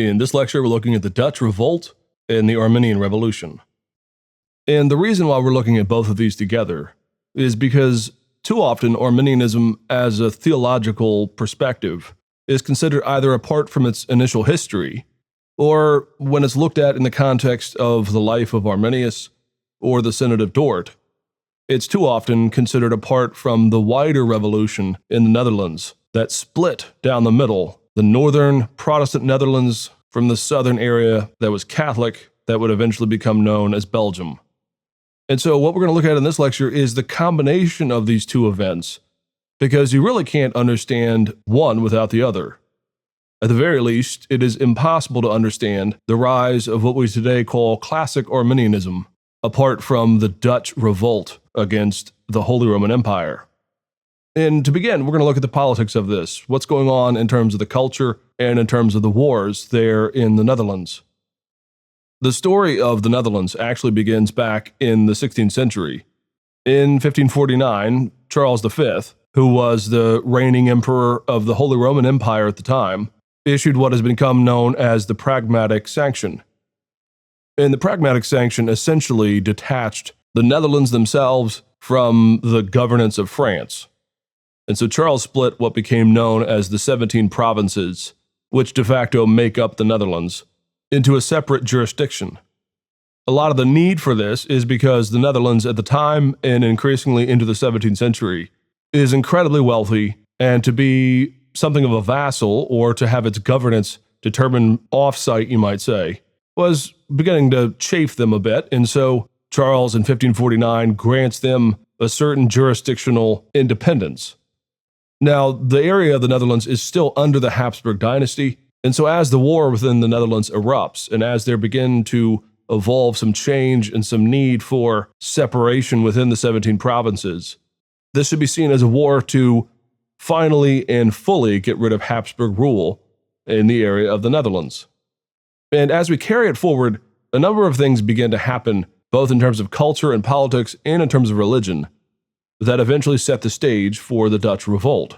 In this lecture, we're looking at the Dutch Revolt and the Arminian Revolution. And the reason why we're looking at both of these together is because too often Arminianism as a theological perspective is considered either apart from its initial history, or when it's looked at in the context of the life of Arminius or the Synod of Dort, it's too often considered apart from the wider revolution in the Netherlands that split down the middle, the northern Protestant Netherlands from the southern area that was Catholic that would eventually become known as Belgium. And so what we're going to look at in this lecture is the combination of these two events, because you really can't understand one without the other. At the very least, it is impossible to understand the rise of what we today call classic Arminianism, apart from the Dutch Revolt against the Holy Roman Empire. And to begin, we're going to look at the politics of this, what's going on in terms of the culture and in terms of the wars there in the Netherlands. The story of the Netherlands actually begins back in the 16th century. In 1549, Charles V, who was the reigning emperor of the Holy Roman Empire at the time, issued what has become known as the Pragmatic Sanction. And the Pragmatic Sanction essentially detached the Netherlands themselves from the governance of France. And so Charles split what became known as the 17 provinces, which de facto make up the Netherlands, into a separate jurisdiction. A lot of the need for this is because the Netherlands at the time, and increasingly into the 17th century, is incredibly wealthy, and to be something of a vassal, or to have its governance determined off-site, you might say, was beginning to chafe them a bit. And so Charles in 1549 grants them a certain jurisdictional independence. Now, the area of the Netherlands is still under the Habsburg dynasty, and so as the war within the Netherlands erupts, and as there begin to evolve some change and some need for separation within the 17 provinces, this should be seen as a war to finally and fully get rid of Habsburg rule in the area of the Netherlands. And as we carry it forward, a number of things begin to happen, both in terms of culture and politics and in terms of religion, that eventually set the stage for the Dutch Revolt.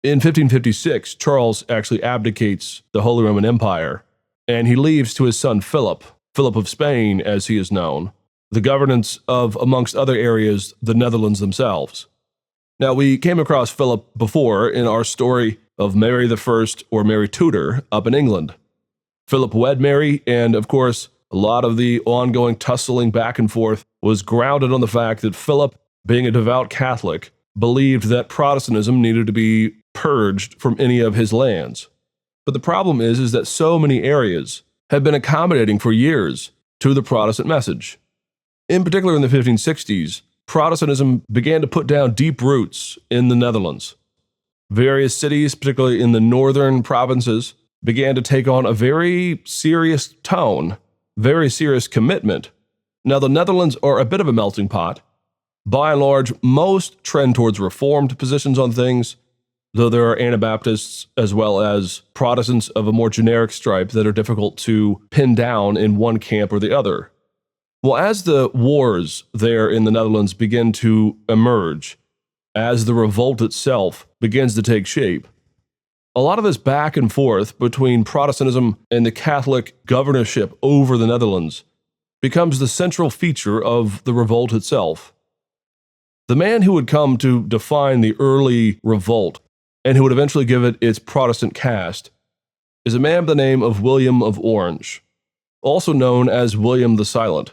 In 1556, Charles actually abdicates the Holy Roman Empire, and he leaves to his son Philip of Spain as he is known, the governance of, amongst other areas, the Netherlands themselves. Now, we came across Philip before in our story of Mary I or Mary Tudor up in England. Philip wed Mary, and of course, a lot of the ongoing tussling back and forth was grounded on the fact that Philip, being a devout Catholic, believed that Protestantism needed to be purged from any of his lands. But the problem is that so many areas have been accommodating for years to the Protestant message. In particular, in the 1560s, Protestantism began to put down deep roots in the Netherlands. Various cities, particularly in the northern provinces, began to take on a very serious tone, very serious commitment. Now, the Netherlands are a bit of a melting pot. By and large, most trend towards reformed positions on things, though there are Anabaptists as well as Protestants of a more generic stripe that are difficult to pin down in one camp or the other. Well, as the wars there in the Netherlands begin to emerge, as the revolt itself begins to take shape, a lot of this back and forth between Protestantism and the Catholic governorship over the Netherlands becomes the central feature of the revolt itself. The man who would come to define the early revolt and who would eventually give it its Protestant cast is a man by the name of William of Orange, also known as William the Silent.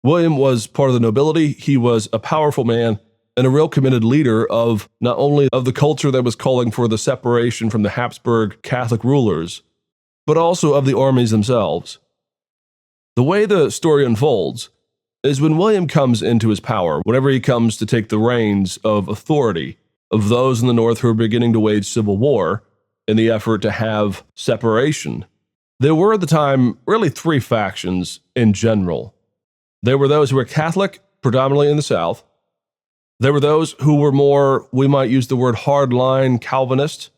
William was part of the nobility. He was a powerful man and a real committed leader of not only of the culture that was calling for the separation from the Habsburg Catholic rulers, but also of the armies themselves. The way the story unfolds is when William comes into his power, whenever he comes to take the reins of authority of those in the north who are beginning to wage civil war in the effort to have separation, there were at the time really three factions in general. There were those who were Catholic, predominantly in the south. There were those who were more, we might use the word hardline Calvinist.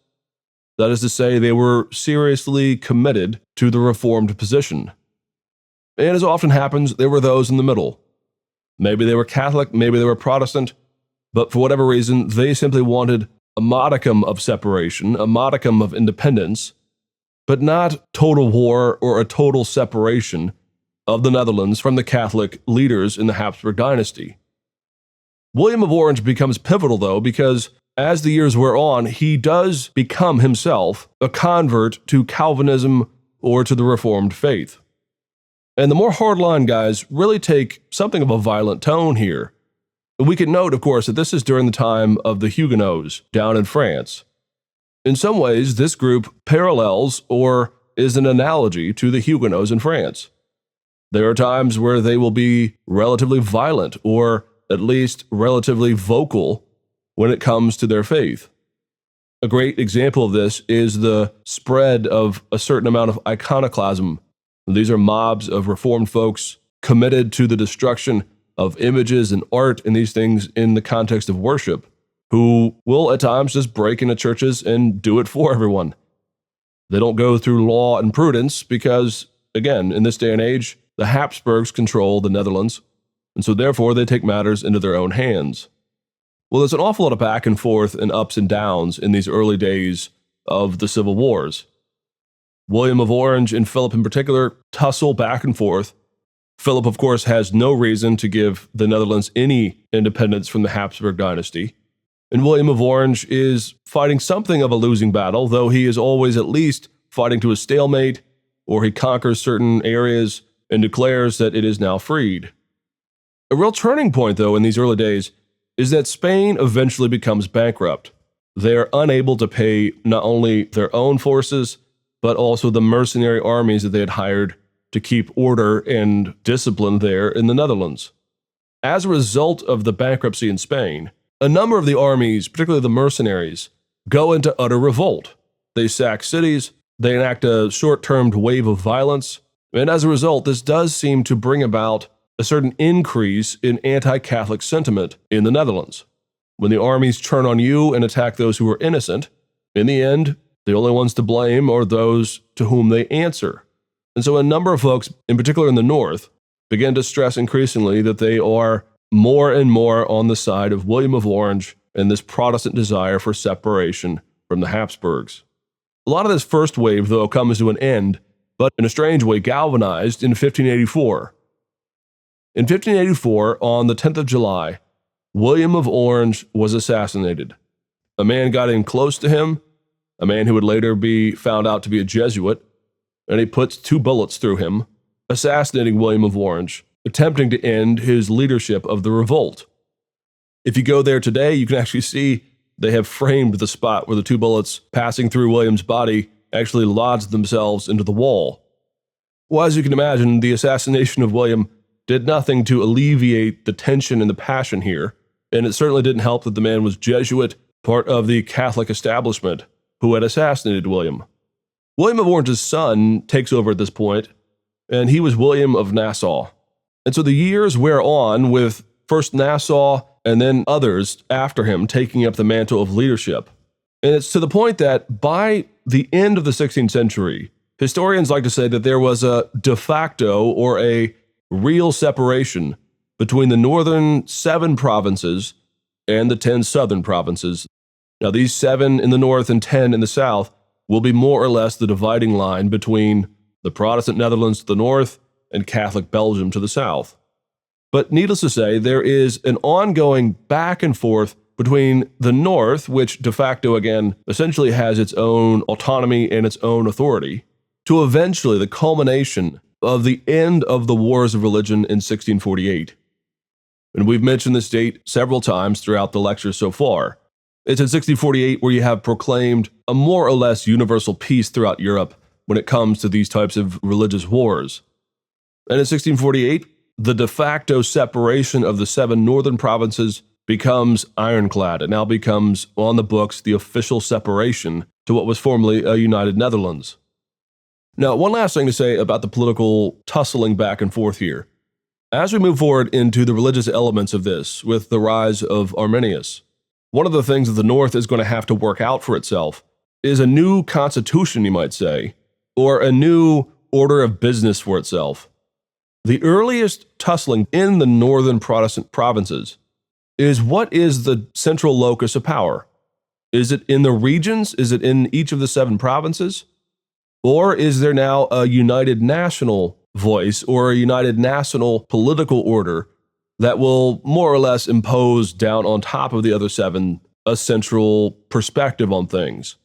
That is to say, they were seriously committed to the Reformed position. And as often happens, there were those in the middle. Maybe they were Catholic, maybe they were Protestant, but for whatever reason, they simply wanted a modicum of separation, a modicum of independence, but not total war or a total separation of the Netherlands from the Catholic leaders in the Habsburg dynasty. William of Orange becomes pivotal, though, because as the years wear on, he does become himself a convert to Calvinism or to the Reformed faith. And the more hardline guys really take something of a violent tone here. We can note, of course, that this is during the time of the Huguenots down in France. In some ways, this group parallels or is an analogy to the Huguenots in France. There are times where they will be relatively violent or at least relatively vocal when it comes to their faith. A great example of this is the spread of a certain amount of iconoclasm. These are mobs of Reformed folks committed to the destruction of images and art and these things in the context of worship, who will at times just break into churches and do it for everyone. They don't go through law and prudence because, again, in this day and age, the Habsburgs control the Netherlands, and so therefore they take matters into their own hands. Well, there's an awful lot of back and forth and ups and downs in these early days of the Civil Wars. William of Orange and Philip in particular tussle back and forth. Philip, of course, has no reason to give the Netherlands any independence from the Habsburg dynasty. And William of Orange is fighting something of a losing battle, though he is always at least fighting to a stalemate, or he conquers certain areas and declares that it is now freed. A real turning point, though, in these early days is that Spain eventually becomes bankrupt. They are unable to pay not only their own forces, but also the mercenary armies that they had hired to keep order and discipline there in the Netherlands. As a result of the bankruptcy in Spain, a number of the armies, particularly the mercenaries, go into utter revolt. They sack cities, they enact a short-term wave of violence, and as a result, this does seem to bring about a certain increase in anti-Catholic sentiment in the Netherlands. When the armies turn on you and attack those who are innocent, in the end, the only ones to blame are those to whom they answer. And so a number of folks, in particular in the North, begin to stress increasingly that they are more and more on the side of William of Orange and this Protestant desire for separation from the Habsburgs. A lot of this first wave, though, comes to an end, but in a strange way galvanized in 1584. In 1584, on the 10th of July, William of Orange was assassinated. A man got in close to him, a man who would later be found out to be a Jesuit, and he puts 2 bullets through him, assassinating William of Orange, attempting to end his leadership of the revolt. If you go there today, you can actually see they have framed the spot where the 2 bullets passing through William's body actually lodged themselves into the wall. Well, as you can imagine, the assassination of William did nothing to alleviate the tension and the passion here, and it certainly didn't help that the man was Jesuit, part of the Catholic establishment, who had assassinated William. William of Orange's son takes over at this point, and he was William of Nassau. And so the years wear on with first Nassau and then others after him taking up the mantle of leadership. And it's to the point that by the end of the 16th century, historians like to say that there was a de facto or a real separation between the northern 7 provinces and the 10 southern provinces. Now, these 7 in the north and 10 in the south will be more or less the dividing line between the Protestant Netherlands to the north and Catholic Belgium to the south. But needless to say, there is an ongoing back and forth between the north, which de facto, again, essentially has its own autonomy and its own authority, to eventually the culmination of the end of the Wars of Religion in 1648. And we've mentioned this date several times throughout the lecture so far. It's in 1648 where you have proclaimed a more or less universal peace throughout Europe when it comes to these types of religious wars. And in 1648, the de facto separation of the 7 northern provinces becomes ironclad. It now becomes, on the books, the official separation to what was formerly a united Netherlands. Now, one last thing to say about the political tussling back and forth here. As we move forward into the religious elements of this, with the rise of Arminius, one of the things that the North is going to have to work out for itself is a new constitution, you might say, or a new order of business for itself. The earliest tussling in the northern Protestant provinces is what is the central locus of power? Is it in the regions? Is it in each of the 7 provinces? Or is there now a united national voice or a united national political order that will more or less impose down on top of the other seven a central perspective on things?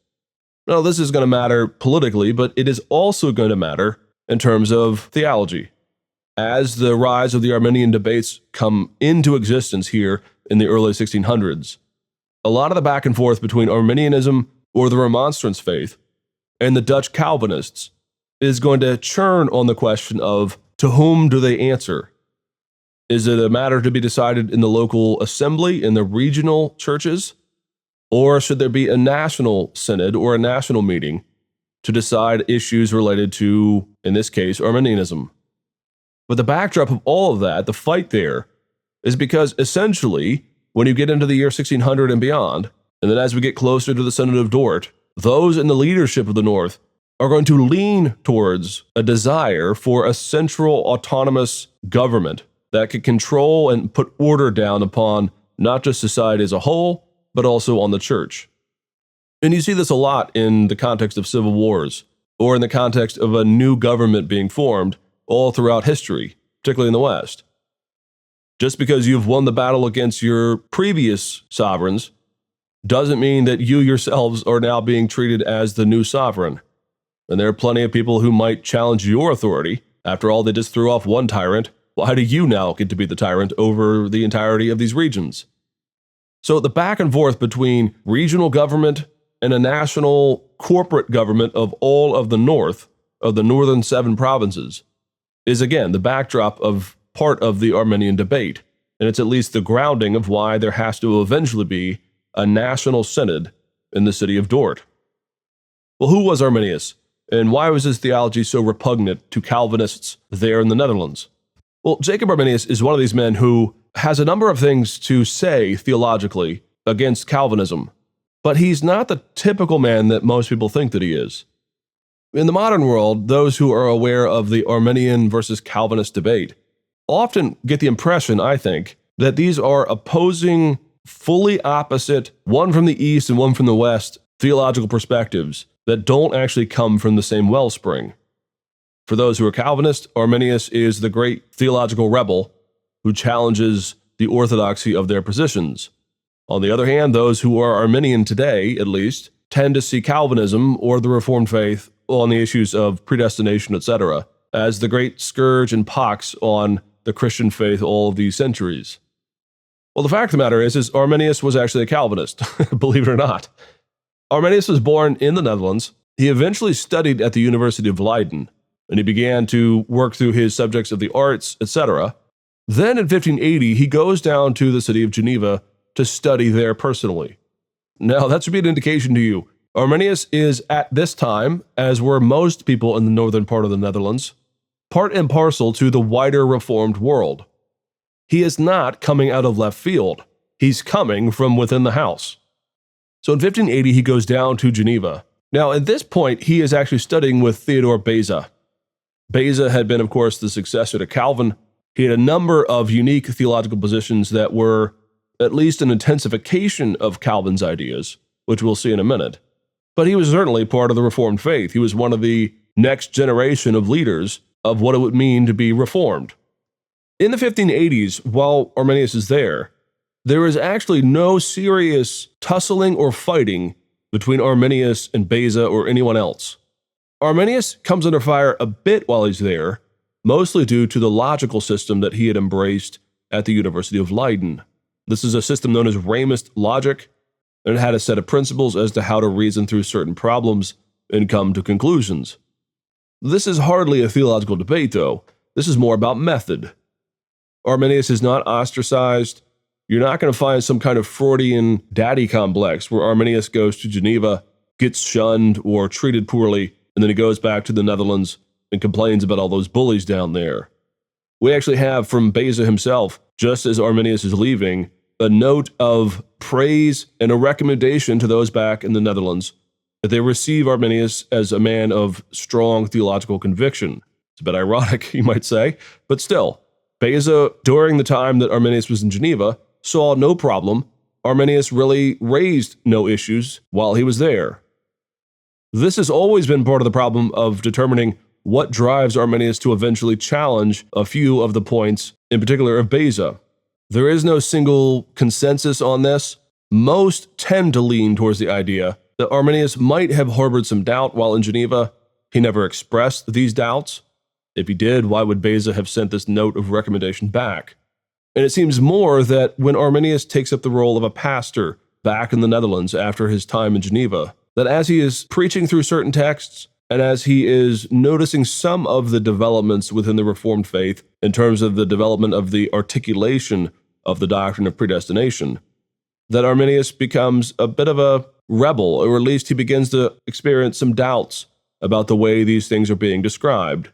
Now, this is going to matter politically, but it is also going to matter in terms of theology. As the rise of the Arminian debates come into existence here in the early 1600s, a lot of the back and forth between Arminianism or the Remonstrants faith and the Dutch Calvinists is going to churn on the question of to whom do they answer? Is it a matter to be decided in the local assembly, in the regional churches? Or should there be a national synod or a national meeting to decide issues related to, in this case, Arminianism? But the backdrop of all of that, the fight there, is because essentially, when you get into the year 1600 and beyond, and then as we get closer to the Synod of Dort, those in the leadership of the North are going to lean towards a desire for a central autonomous government that could control and put order down upon not just society as a whole, but also on the church. And you see this a lot in the context of civil wars, or in the context of a new government being formed all throughout history, particularly in the West. Just because you've won the battle against your previous sovereigns doesn't mean that you yourselves are now being treated as the new sovereign. And there are plenty of people who might challenge your authority. After all, they just threw off one tyrant. Why do you now get to be the tyrant over the entirety of these regions? So the back and forth between regional government and a national corporate government of all of the North, of the northern 7 provinces, is again the backdrop of part of the Arminian debate. And it's at least the grounding of why there has to eventually be a national synod in the city of Dort. Well, who was Arminius? And why was his theology so repugnant to Calvinists there in the Netherlands? Well, Jacob Arminius is one of these men who has a number of things to say theologically against Calvinism, but he's not the typical man that most people think that he is. In the modern world, those who are aware of the Arminian versus Calvinist debate often get the impression, I think, that these are opposing, fully opposite, one from the east and one from the west, theological perspectives that don't actually come from the same wellspring. For those who are Calvinist, Arminius is the great theological rebel who challenges the orthodoxy of their positions. On the other hand, those who are Arminian today, at least, tend to see Calvinism or the Reformed faith on the issues of predestination, etc., as the great scourge and pox on the Christian faith all of these centuries. Well, the fact of the matter is Arminius was actually a Calvinist, believe it or not. Arminius was born in the Netherlands. He eventually studied at the University of Leiden, and he began to work through his subjects of the arts, etc. Then in 1580, he goes down to the city of Geneva to study there personally. Now, that should be an indication to you. Arminius is at this time, as were most people in the northern part of the Netherlands, part and parcel to the wider Reformed world. He is not coming out of left field. He's coming from within the house. So in 1580, he goes down to Geneva. Now, at this point, he is actually studying with Theodore Beza. Beza had been, of course, the successor to Calvin. He had a number of unique theological positions that were at least an intensification of Calvin's ideas, which we'll see in a minute. But he was certainly part of the Reformed faith. He was one of the next generation of leaders of what it would mean to be Reformed. In the 1580s, while Arminius is there is actually no serious tussling or fighting between Arminius and Beza or anyone else. Arminius comes under fire a bit while he's there, mostly due to the logical system that he had embraced at the University of Leiden. This is a system known as Ramist logic, and it had a set of principles as to how to reason through certain problems and come to conclusions. This is hardly a theological debate, though. This is more about method. Arminius is not ostracized. You're not going to find some kind of Freudian daddy complex where Arminius goes to Geneva, gets shunned or treated poorly, and then he goes back to the Netherlands and complains about all those bullies down there. We actually have from Beza himself, just as Arminius is leaving, a note of praise and a recommendation to those back in the Netherlands that they receive Arminius as a man of strong theological conviction. It's a bit ironic, you might say, but still, Beza, during the time that Arminius was in Geneva, saw no problem. Arminius really raised no issues while he was there. This has always been part of the problem of determining what drives Arminius to eventually challenge a few of the points, in particular of Beza. There is no single consensus on this. Most tend to lean towards the idea that Arminius might have harbored some doubt while in Geneva. He never expressed these doubts. If he did, why would Beza have sent this note of recommendation back? And it seems more that when Arminius takes up the role of a pastor back in the Netherlands after his time in Geneva, that as he is preaching through certain texts, and as he is noticing some of the developments within the Reformed faith in terms of the development of the articulation of the doctrine of predestination, that Arminius becomes a bit of a rebel, or at least he begins to experience some doubts about the way these things are being described.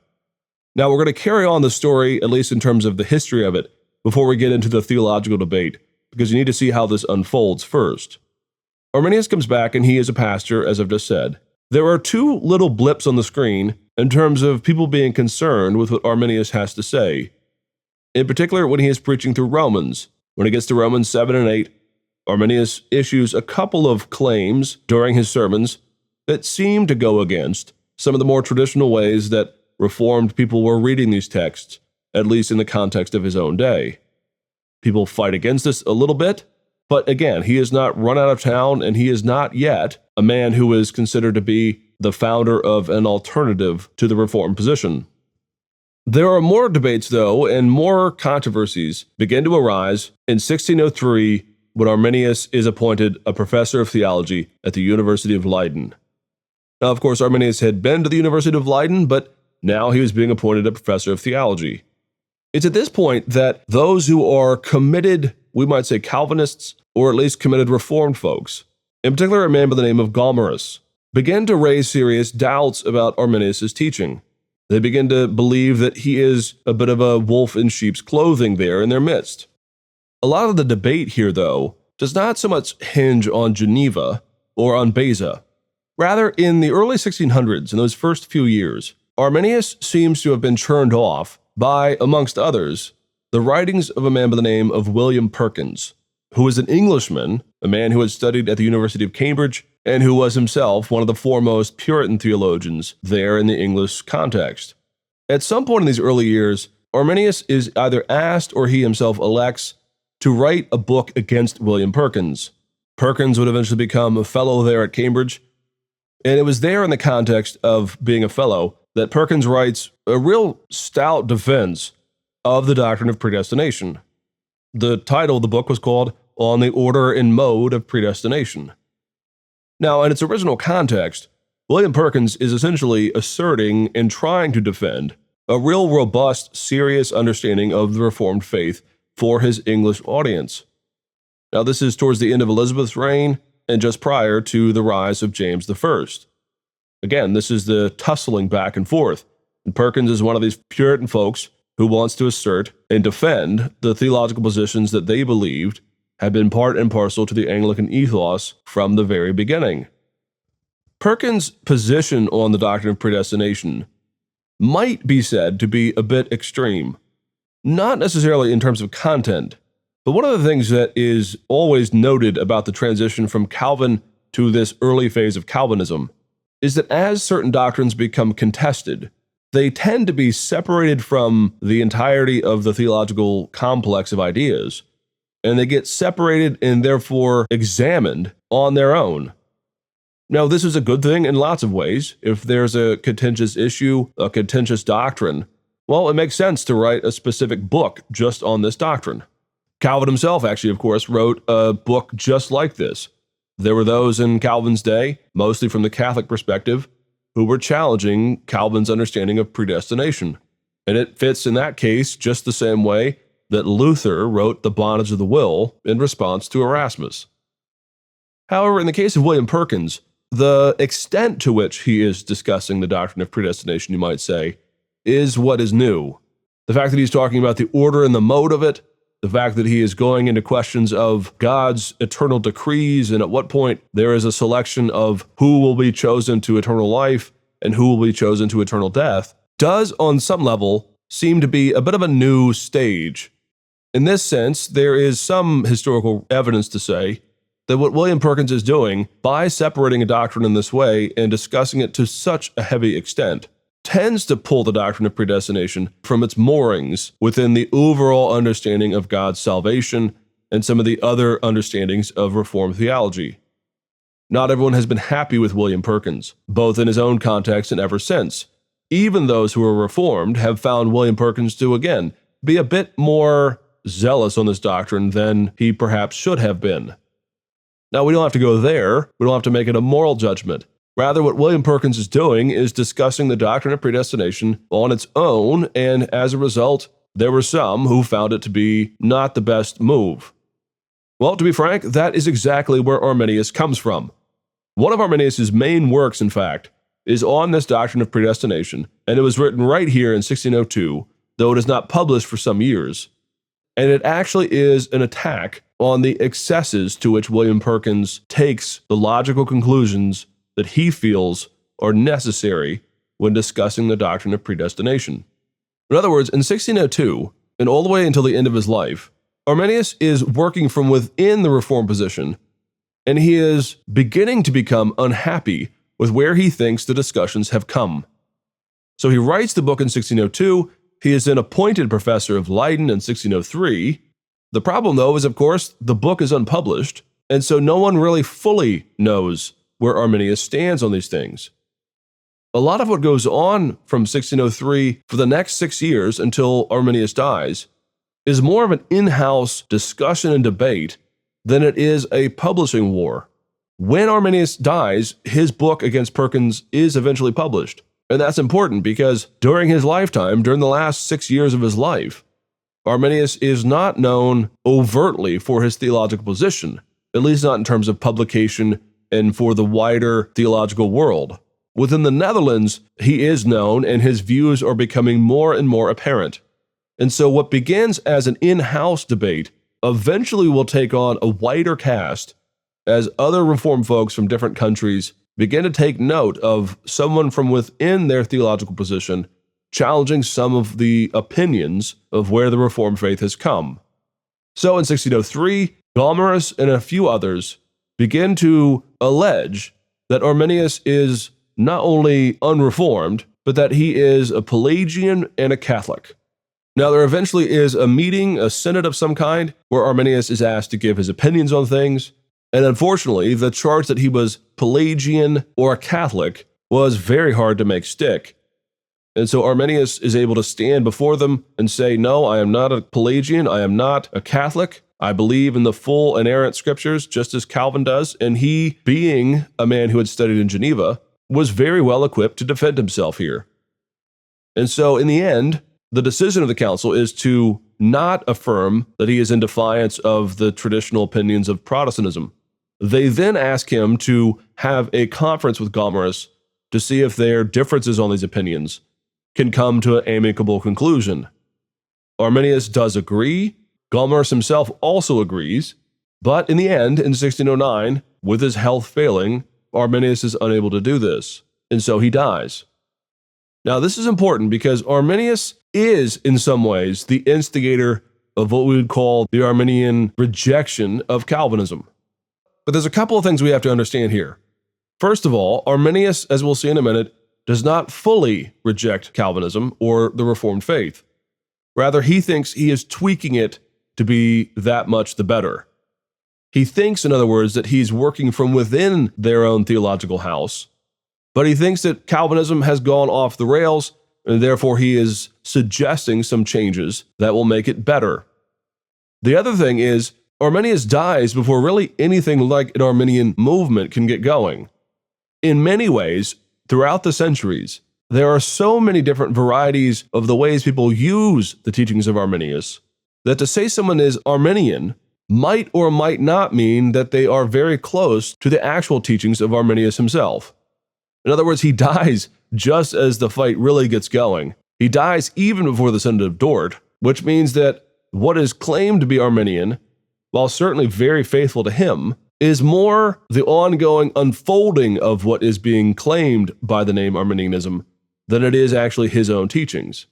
Now, we're going to carry on the story, at least in terms of the history of it, before we get into the theological debate, because you need to see how this unfolds first. Arminius comes back, and he is a pastor, as I've just said. There are two little blips on the screen in terms of people being concerned with what Arminius has to say. In particular, when he is preaching through Romans. When it gets to Romans 7 and 8, Arminius issues a couple of claims during his sermons that seem to go against some of the more traditional ways that Reformed people were reading these texts, at least in the context of his own day. People fight against this a little bit, but again, he is not run out of town, and he is not yet a man who is considered to be the founder of an alternative to the Reformed position. There are more debates, though, and more controversies begin to arise in 1603 when Arminius is appointed a professor of theology at the University of Leiden. Now, of course, Arminius had been to the University of Leiden, but now he was being appointed a professor of theology. It's at this point that those who are committed, we might say Calvinists, or at least committed Reformed folks, in particular a man by the name of Gomarus, begin to raise serious doubts about Arminius' teaching. They begin to believe that he is a bit of a wolf in sheep's clothing there in their midst. A lot of the debate here, though, does not so much hinge on Geneva or on Beza. Rather, in the early 1600s, in those first few years, Arminius seems to have been churned off by, amongst others, the writings of a man by the name of William Perkins, who was an Englishman, a man who had studied at the University of Cambridge, and who was himself one of the foremost Puritan theologians there in the English context. At some point in these early years, Arminius is either asked or he himself elects to write a book against William Perkins. Perkins would eventually become a fellow there at Cambridge, and it was there in the context of being a fellow that Perkins writes a real stout defense of the doctrine of predestination. The title of the book was called On the Order and Mode of Predestination. Now, in its original context, William Perkins is essentially asserting and trying to defend a real robust, serious understanding of the Reformed faith for his English audience. Now, this is towards the end of Elizabeth's reign and just prior to the rise of James I. Again, this is the tussling back and forth, and Perkins is one of these Puritan folks who wants to assert and defend the theological positions that they believed had been part and parcel to the Anglican ethos from the very beginning. Perkins' position on the doctrine of predestination might be said to be a bit extreme, not necessarily in terms of content, but one of the things that is always noted about the transition from Calvin to this early phase of Calvinism is that as certain doctrines become contested, they tend to be separated from the entirety of the theological complex of ideas, and they get separated and therefore examined on their own. Now, this is a good thing in lots of ways. If there's a contentious issue, a contentious doctrine, well, it makes sense to write a specific book just on this doctrine. Calvin himself actually, of course, wrote a book just like this. There were those in Calvin's day, mostly from the Catholic perspective, who were challenging Calvin's understanding of predestination. And it fits in that case just the same way that Luther wrote The Bondage of the Will in response to Erasmus. However, in the case of William Perkins, the extent to which he is discussing the doctrine of predestination, you might say, is what is new. The fact that he's talking about the order and the mode of it, the fact that he is going into questions of God's eternal decrees and at what point there is a selection of who will be chosen to eternal life and who will be chosen to eternal death, does on some level seem to be a bit of a new stage. In this sense, there is some historical evidence to say that what William Perkins is doing by separating a doctrine in this way and discussing it to such a heavy extent tends to pull the doctrine of predestination from its moorings within the overall understanding of God's salvation and some of the other understandings of Reformed theology. Not everyone has been happy with William Perkins, both in his own context and ever since. Even those who are Reformed have found William Perkins to, again, be a bit more zealous on this doctrine than he perhaps should have been. Now, we don't have to go there. We don't have to make it a moral judgment. Rather, what William Perkins is doing is discussing the doctrine of predestination on its own, and as a result, there were some who found it to be not the best move. Well, to be frank, that is exactly where Arminius comes from. One of Arminius' main works, in fact, is on this doctrine of predestination, and it was written right here in 1602, though it is not published for some years. And it actually is an attack on the excesses to which William Perkins takes the logical conclusions that he feels are necessary when discussing the doctrine of predestination. In other words, in 1602, and all the way until the end of his life, Arminius is working from within the Reformed position, and he is beginning to become unhappy with where he thinks the discussions have come. So he writes the book in 1602. He is then appointed professor of Leiden in 1603. The problem, though, is, of course, the book is unpublished, and so no one really fully knows where Arminius stands on these things. A lot of what goes on from 1603 for the next 6 years until Arminius dies is more of an in-house discussion and debate than it is a publishing war. When Arminius dies, his book against Perkins is eventually published. And that's important because during his lifetime, during the last 6 years of his life, Arminius is not known overtly for his theological position, at least not in terms of publication and for the wider theological world. Within the Netherlands, he is known and his views are becoming more and more apparent. And so what begins as an in-house debate eventually will take on a wider cast as other Reformed folks from different countries begin to take note of someone from within their theological position challenging some of the opinions of where the Reformed faith has come. So in 1603, Gomarus and a few others begin to allege that Arminius is not only unreformed, but that he is a Pelagian and a Catholic. Now, there eventually is a meeting, a synod of some kind, where Arminius is asked to give his opinions on things, and unfortunately, the charge that he was Pelagian or a Catholic was very hard to make stick. And so Arminius is able to stand before them and say, no, I am not a Pelagian, I am not a Catholic, I believe in the full inerrant scriptures, just as Calvin does, and he, being a man who had studied in Geneva, was very well equipped to defend himself here. And so in the end, the decision of the council is to not affirm that he is in defiance of the traditional opinions of Protestantism. They then ask him to have a conference with Gomarus to see if their differences on these opinions can come to an amicable conclusion. Arminius does agree. Gomarus himself also agrees. But in the end, in 1609, with his health failing, Arminius is unable to do this, and so he dies. Now, this is important because Arminius is, in some ways, the instigator of what we would call the Arminian rejection of Calvinism. But there's a couple of things we have to understand here. First of all, Arminius, as we'll see in a minute, does not fully reject Calvinism or the Reformed faith. Rather, he thinks he is tweaking it to be that much the better. He thinks, in other words, that he's working from within their own theological house, but he thinks that Calvinism has gone off the rails, and therefore he is suggesting some changes that will make it better. The other thing is, Arminius dies before really anything like an Arminian movement can get going. In many ways, throughout the centuries, there are so many different varieties of the ways people use the teachings of Arminius that to say someone is Arminian might or might not mean that they are very close to the actual teachings of Arminius himself. In other words, he dies just as the fight really gets going. He dies even before the Synod of Dort, which means that what is claimed to be Arminian, while certainly very faithful to him, is more the ongoing unfolding of what is being claimed by the name Arminianism than it is actually his own teachings.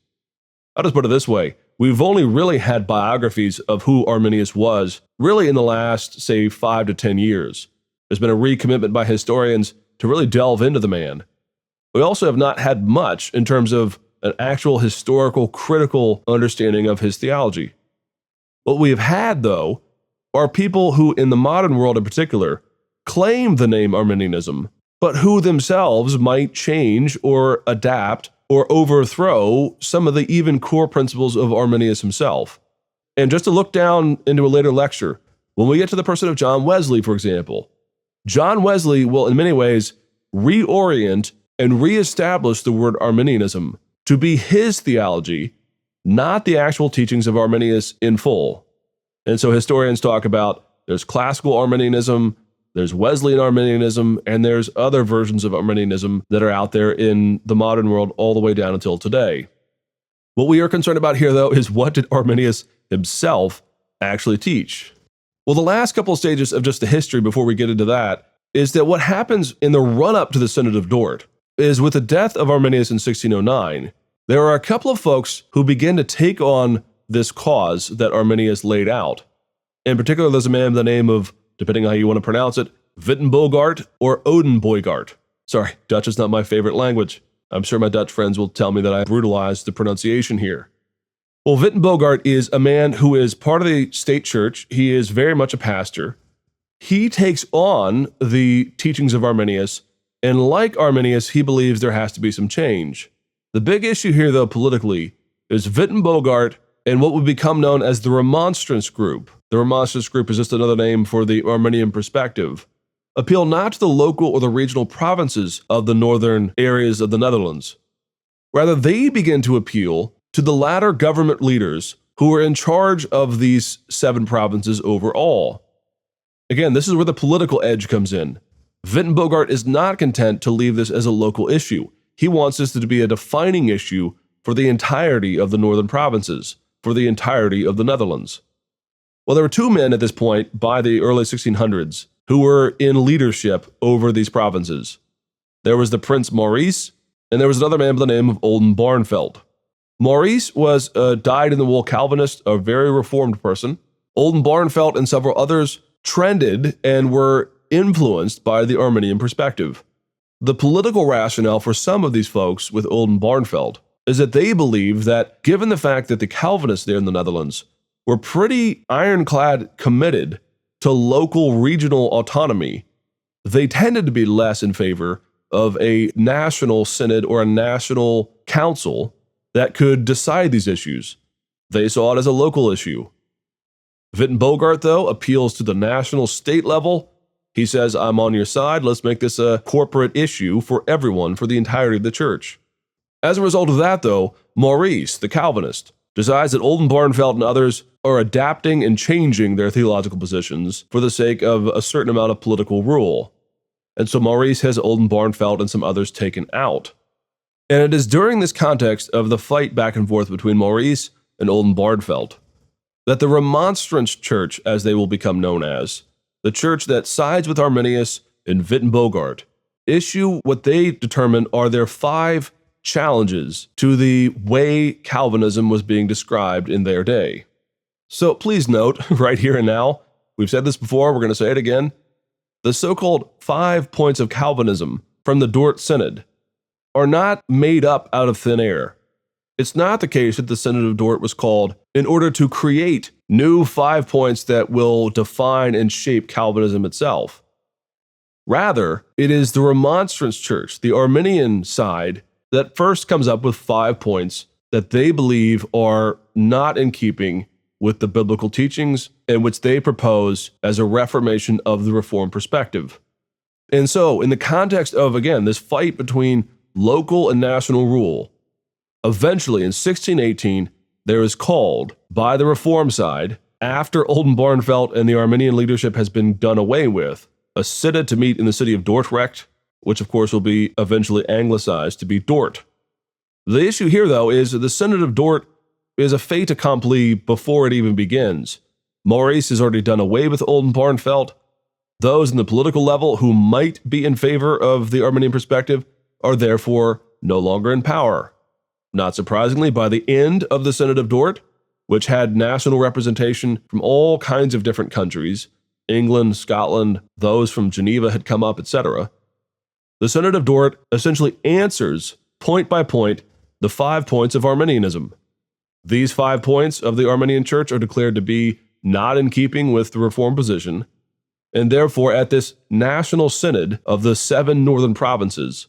I'll just put it this way. we've only really had biographies of who Arminius was really in the last, say, 5 to 10 years. There's been a recommitment by historians to really delve into the man. We also have not had much in terms of an actual historical, critical understanding of his theology. What we have had, though, are people who, in the modern world in particular, claim the name Arminianism, but who themselves might change or adapt or overthrow some of the even core principles of Arminius himself. And just to look down into a later lecture, when we get to the person of John Wesley, for example, John Wesley will in many ways reorient and reestablish the word Arminianism to be his theology, not the actual teachings of Arminius in full. And so historians talk about there's classical Arminianism, there's Wesleyan Arminianism, and there's other versions of Arminianism that are out there in the modern world all the way down until today. What we are concerned about here, though, is what did Arminius himself actually teach? Well, the last couple of stages of just the history before we get into that is that what happens in the run-up to the Synod of Dort is with the death of Arminius in 1609, there are a couple of folks who begin to take on this cause that Arminius laid out. In particular, there's a man by the name of, depending on how you want to pronounce it, Wittenbogart or Odenboygart. Sorry, Dutch is not my favorite language. I'm sure my Dutch friends will tell me that I brutalized the pronunciation here. Well, Wittenbogart is a man who is part of the state church. He is very much a pastor. He takes on the teachings of Arminius, and like Arminius, he believes there has to be some change. The big issue here, though, politically, is Wittenbogart and what would become known as the Remonstrants group. The Remonstrants group is just another name for the Arminian perspective. Appeal not to the local or the regional provinces of the northern areas of the Netherlands. Rather, they begin to appeal to the latter government leaders who are in charge of these 7 provinces overall. Again, this is where the political edge comes in. Wittenbogart is not content to leave this as a local issue. He wants this to be a defining issue for the entirety of the northern provinces, for the entirety of the Netherlands. Well, there were 2 men at this point by the early 1600s who were in leadership over these provinces. There was the Prince Maurice, and there was another man by the name of Oldenbarnevelt. Maurice was a dyed-in-the-wool Calvinist, a very reformed person. Oldenbarnevelt and several others trended and were influenced by the Arminian perspective. The political rationale for some of these folks with Oldenbarnevelt is that they believe that given the fact that the Calvinists there in the Netherlands were pretty ironclad committed to local regional autonomy, they tended to be less in favor of a national synod or a national council that could decide these issues. They saw it as a local issue. Wittenbogart, though, appeals to the national state level. He says, I'm on your side, let's make this a corporate issue for everyone, for the entirety of the church. As a result of that, though, Maurice, the Calvinist, decides that Oldenbarnevelt and others are adapting and changing their theological positions for the sake of a certain amount of political rule. And so Maurice has Oldenbarnevelt and some others taken out. And it is during this context of the fight back and forth between Maurice and Oldenbarnevelt that the Remonstrants Church, as they will become known as, the church that sides with Arminius and Wittenbogart, issue what they determine are their 5 challenges to the way Calvinism was being described in their day. So please note, right here and now, we've said this before, we're going to say it again, the so-called 5 points of Calvinism from the Dort Synod are not made up out of thin air. It's not the case that the Synod of Dort was called in order to create new 5 points that will define and shape Calvinism itself. Rather, it is the Remonstrants Church, the Arminian side, that first comes up with 5 points that they believe are not in keeping with the biblical teachings and which they propose as a reformation of the Reformed perspective. And so, in the context of, again, this fight between local and national rule, eventually in 1618, there is called by the Reform side, after Oldenbarnevelt and the Arminian leadership has been done away with, a synod to meet in the city of Dordrecht, which of course will be eventually anglicized to be Dort. The issue here, though, is the Synod of Dort is a fait accompli before it even begins. Maurice has already done away with Oldenbarnevelt. Those in the political level who might be in favor of the Arminian perspective are therefore no longer in power. Not surprisingly, by the end of the Synod of Dort, which had national representation from all kinds of different countries. England, Scotland, those from Geneva had come up, etc. The Synod of Dort essentially answers, point by point, the 5 points of Arminianism. These 5 points of the Arminian Church are declared to be not in keeping with the Reformed position, and therefore at this national synod of the 7 northern provinces,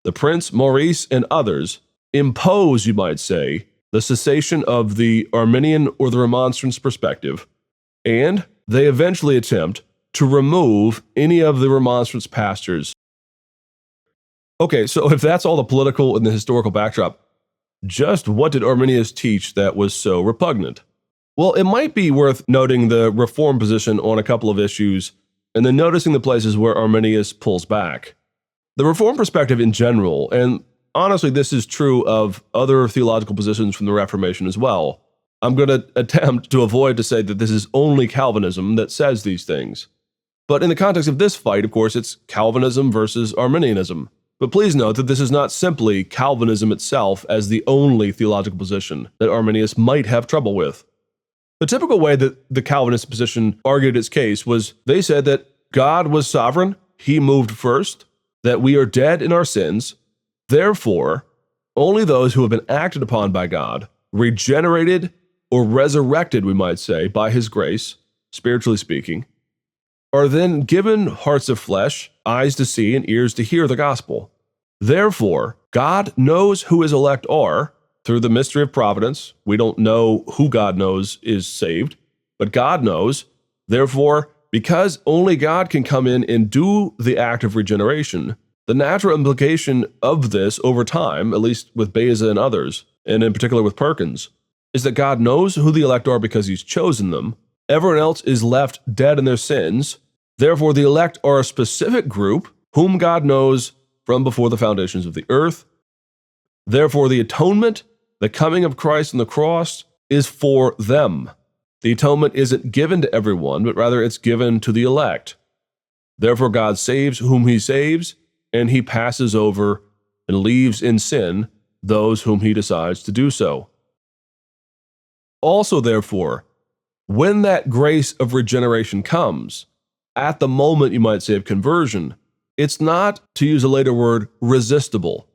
the Prince, Maurice, and others impose, you might say, the cessation of the Arminian or the Remonstrants perspective, and they eventually attempt to remove any of the Remonstrants pastors. Okay, so if that's all the political and the historical backdrop, just what did Arminius teach that was so repugnant? Well, it might be worth noting the Reformed position on a couple of issues, and then noticing the places where Arminius pulls back. The Reformed perspective in general, and honestly this is true of other theological positions from the Reformation as well. I'm going to attempt to avoid to say that this is only Calvinism that says these things. But in the context of this fight, of course, it's Calvinism versus Arminianism. But please note that this is not simply Calvinism itself as the only theological position that Arminius might have trouble with. The typical way that the Calvinist position argued its case was they said that God was sovereign, he moved first, that we are dead in our sins, therefore, only those who have been acted upon by God, regenerated or resurrected, we might say, by his grace, spiritually speaking, are then given hearts of flesh, eyes to see, and ears to hear the gospel. Therefore, God knows who his elect are through the mystery of providence. We don't know who God knows is saved, but God knows. Therefore, because only God can come in and do the act of regeneration, the natural implication of this over time, at least with Beza and others, and in particular with Perkins, is that God knows who the elect are because he's chosen them. Everyone else is left dead in their sins. Therefore, the elect are a specific group whom God knows from before the foundations of the earth. Therefore, the atonement, the coming of Christ on the cross, is for them. The atonement isn't given to everyone, but rather it's given to the elect. Therefore, God saves whom he saves, and he passes over and leaves in sin those whom he decides to do so. Also, therefore, when that grace of regeneration comes, at the moment, you might say, of conversion, it's not, to use a later word, resistible.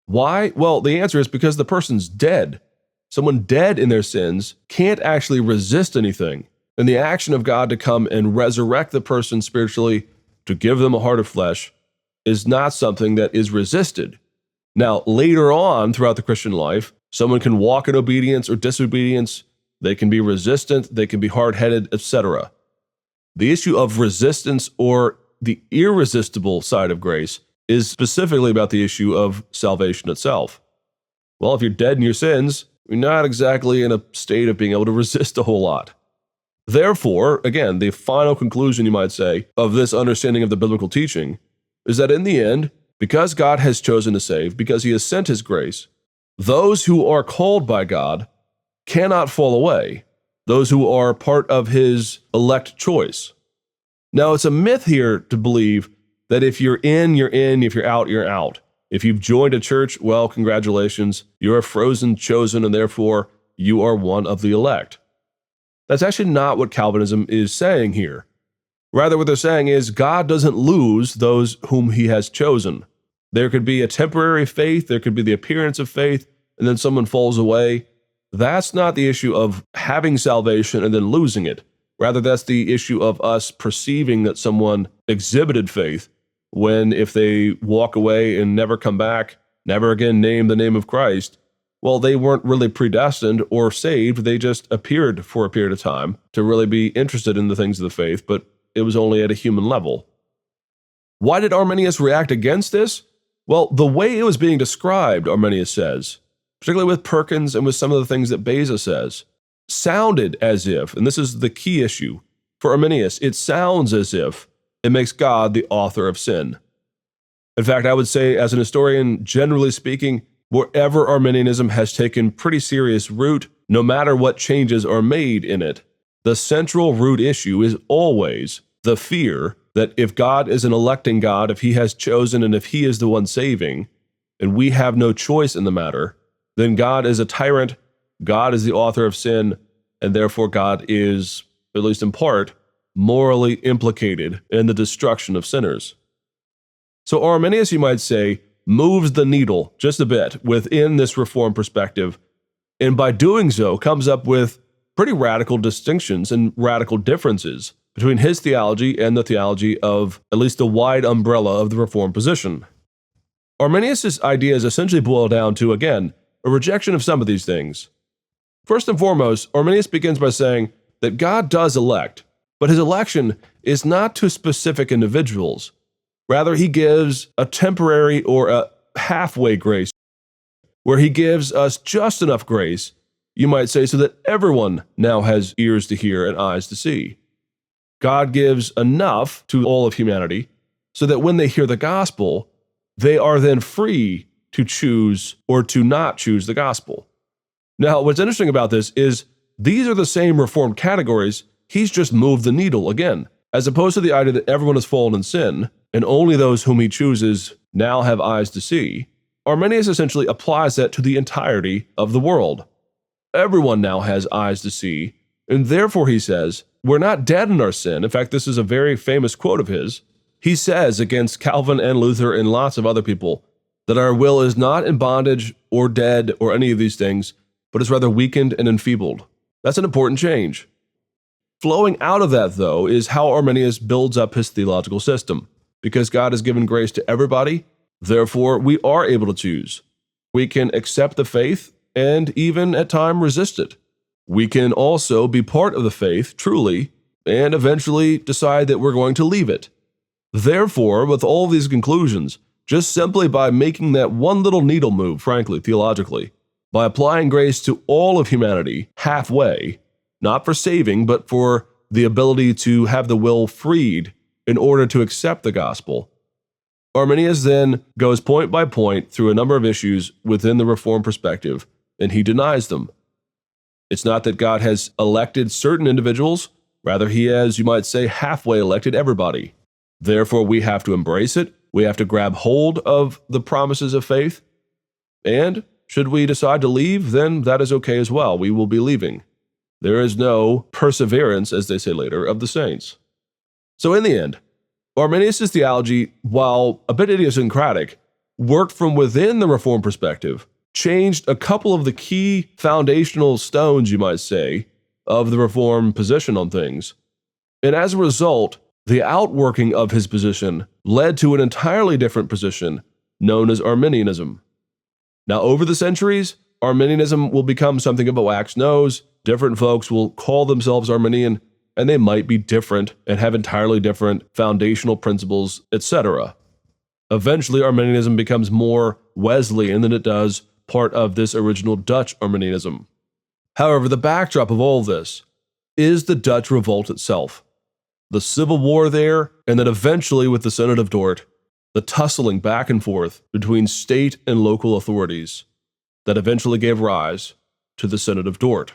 Why? Well, the answer is because the person's dead. Someone dead in their sins can't actually resist anything. And the action of God to come and resurrect the person spiritually, to give them a heart of flesh, is not something that is resisted. Now, later on throughout the Christian life, someone can walk in obedience or disobedience. They can be resistant, they can be hard-headed, etc. The issue of resistance or the irresistible side of grace is specifically about the issue of salvation itself. Well, if you're dead in your sins, you're not exactly in a state of being able to resist a whole lot. Therefore, again, the final conclusion, you might say, of this understanding of the biblical teaching is that in the end, because God has chosen to save, because he has sent his grace, those who are called by God cannot fall away, those who are part of his elect choice. Now, it's a myth here to believe that if you're in, you're in, if you're out, you're out. If you've joined a church, well, congratulations, you're a frozen chosen, and therefore you are one of the elect. That's actually not what Calvinism is saying here. Rather, what they're saying is God doesn't lose those whom he has chosen. There could be a temporary faith, there could be the appearance of faith, and then someone falls away. That's not the issue of having salvation and then losing it. Rather, that's the issue of us perceiving that someone exhibited faith when, if they walk away and never come back, never again name the name of Christ, well, they weren't really predestined or saved. They just appeared for a period of time to really be interested in the things of the faith, but it was only at a human level. Why did Arminius react against this? Well, the way it was being described, Arminius says, particularly with Perkins and with some of the things that Beza says, sounded as if, and this is the key issue, for Arminius, it sounds as if it makes God the author of sin. In fact, I would say, as an historian, generally speaking, wherever Arminianism has taken pretty serious root, no matter what changes are made in it, the central root issue is always the fear that if God is an electing God, if he has chosen and if he is the one saving, and we have no choice in the matter, then God is a tyrant, God is the author of sin, and therefore God is, at least in part, morally implicated in the destruction of sinners. So Arminius, you might say, moves the needle just a bit within this Reformed perspective, and by doing so comes up with pretty radical distinctions and radical differences between his theology and the theology of at least the wide umbrella of the Reformed position. Arminius' ideas essentially boil down to, again, a rejection of some of these things. First and foremost, Arminius begins by saying that God does elect, but his election is not to specific individuals. Rather, he gives a temporary or a halfway grace, where he gives us just enough grace, you might say, so that everyone now has ears to hear and eyes to see. God gives enough to all of humanity so that when they hear the gospel, they are then free to choose or to not choose the gospel. Now, what's interesting about this is these are the same Reformed categories. He's just moved the needle again, as opposed to the idea that everyone has fallen in sin and only those whom he chooses now have eyes to see. Arminius essentially applies that to the entirety of the world. Everyone now has eyes to see, and therefore, he says, we're not dead in our sin. In fact, this is a very famous quote of his. He says against Calvin and Luther and lots of other people that our will is not in bondage or dead or any of these things, but is rather weakened and enfeebled. That's an important change. Flowing out of that, though, is how Arminius builds up his theological system. Because God has given grace to everybody, therefore we are able to choose. We can accept the faith and even at times resist it. We can also be part of the faith truly and eventually decide that we're going to leave it. Therefore, with all these conclusions, just simply by making that one little needle move, frankly, theologically, by applying grace to all of humanity halfway, not for saving, but for the ability to have the will freed in order to accept the gospel, Arminius then goes point by point through a number of issues within the Reformed perspective, and he denies them. It's not that God has elected certain individuals, rather he has, you might say, halfway elected everybody. Therefore, we have to embrace it, we have to grab hold of the promises of faith, and should we decide to leave, then that is okay as well. We will be leaving. There is no perseverance, as they say later, of the saints. So in the end, Arminius' theology, while a bit idiosyncratic, worked from within the Reformed perspective, changed a couple of the key foundational stones, you might say, of the Reformed position on things. And as a result, the outworking of his position led to an entirely different position known as Arminianism. Now, over the centuries, Arminianism will become something of a wax nose. Different folks will call themselves Arminian, and they might be different and have entirely different foundational principles, etc. Eventually, Arminianism becomes more Wesleyan than it does part of this original Dutch Arminianism. However, the backdrop of all this is the Dutch Revolt itself. The civil war there, and then eventually with the Synod of Dort, the tussling back and forth between state and local authorities that eventually gave rise to the Synod of Dort.